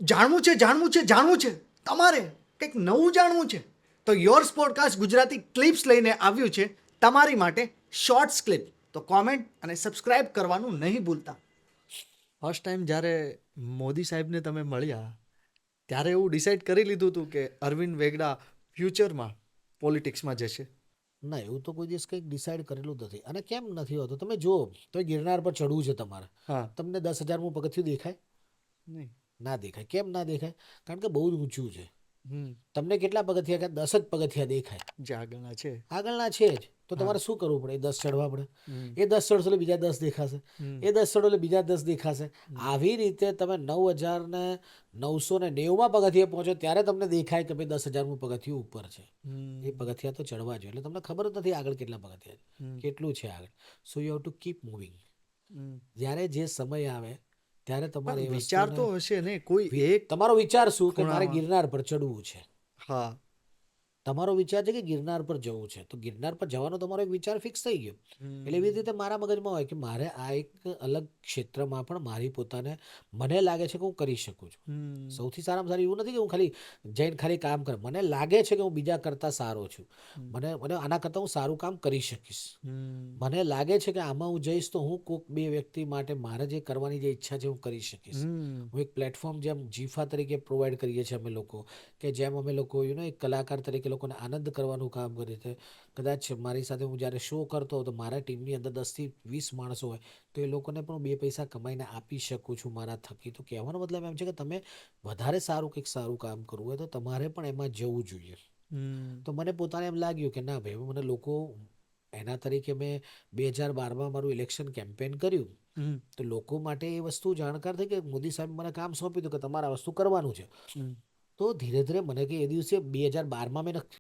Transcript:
જાણવું છે તમારે કંઈક નવું જાણવું છે તો યોર્સ પોડકાસ્ટ ગુજરાતી ક્લિપ્સ લઈને આવ્યું છે તમારી માટે શોર્ટ્સ ક્લિપ. તો કોમેન્ટ અને સબસ્ક્રાઇબ કરવાનું નહીં ભૂલતા. ફર્સ્ટ ટાઈમ જ્યારે મોદી સાહેબને તમે મળ્યા ત્યારે એવું ડિસાઈડ કરી લીધું હતું કે અરવિંદ વેગડા ફ્યુચરમાં પોલિટિક્સમાં જશે? ના, એવું તો કોઈ દિવસ કંઈક ડિસાઈડ કરેલું જ નથી. અને કેમ નથી હોતું? તમે જુઓ તો ગિરનાર પર ચડવું છે તમારે, હા. તમને 10,000મું પગથિયું દેખાય? નહીં. ના દેખાય. કેમ ના દેખાય? કારણ કે બહુ જ ઊંચું છે. હમ. તમને કેટલા પગથિયા કે 10 જ પગથિયા દેખાય? જે આગળના છે. આગળના છે જ. તો હા. તમારે શું કરવું પડે? એ 10 ચડવા પડે. હમ. એ 10 ચડશો એટલે બીજા 10 દેખાશે. હમ. એ 10 ચડો એટલે બીજા 10 દેખાશે. આવી રીતે તમે 9,990માં પગથિયે પહોંચો ત્યારે તમને દેખાય કે ભાઈ 10,000મું પગથિયું ઉપર છે. હમ. એ પગથિયા તો ચડવા જોઈએ. એટલે તમને ખબર જ નથી આગળ કેટલા પગથિયા છે, હમ. કેટલું છે આગળ. So you have to keep moving. Hmm. જ્યારે જે સમય આવે ત્યારે તમારે પણ એ વિચાર વસ્તુને તો હશે ને કોઈ એક તમારો વિચાર શું કે મારે ખૂણામાં. ગિરનાર પર ચડવું છે. હા. તમારો વિચાર છે કે ગિરનાર પર જવું છે, તો ગિરનાર પર જવાનો તમારો એક વિચાર ફિક્સ થઈ ગયો. એટલે એવી રીતે મારા મગજમાં હોય કે મારે આ એક અલગ ક્ષેત્રમાં પણ મારી પોતાને મને લાગે છે કે હું કરી શકું છું. હમ. સૌથી સારામાં સારું એવું નથી કે હું ખાલી જઈને ખાલી કામ કર. મને લાગે છે કે હું બીજા કરતાં સારો છું. મને મને આના કરતાં હું સારું કામ કરી શકીશ. હમ. મને લાગે છે કે આમાં હું જઈશ તો હું કોઈક બે વ્યક્તિ માટે મારે જે કરવાની જે ઈચ્છા છે હું કરી શકીશ. હમ. હું એક પ્લેટફોર્મ જેમ જીફા તરીકે પ્રોવાઈડ કરીએ છીએ અમે લોકો, કે જેમ અમે લોકો એક કલાકાર તરીકે લોકોને આનંદ કરવાનું કામ કરીએ છીએ. કદાચ મારી સાથે હું જ્યારે શો કરતો હોઉં તો મારા ટીમની અંદર 10થી 20 માણસો હોય તો એ લોકોને પણ 2 પૈસા કમાઈને આપી શકું છું મારા થકી. તો કહેવાનો મતલબ એમ છે કે તમે વધારે સારું કંઈક સારું કામ કરવું હોય તો તમારે પણ એમાં જવું જોઈએ. હમ. તો મને પોતાને એમ લાગ્યું કે ના ભાઈ, મને લોકો એના તરીકે મેં 2012માં મારું ઇલેક્શન કેમ્પેન કર્યું. હમ. તો લોકો માટે એ વસ્તુ જાણકાર થઈ કે મોદી સાહેબ મને કામ સોંપ્યું હતું કે તમારે આ વસ્તુ કરવાનું છે. હમ. તો ધીરે ધીરે મને કે એ દિવસે 2012માં મેં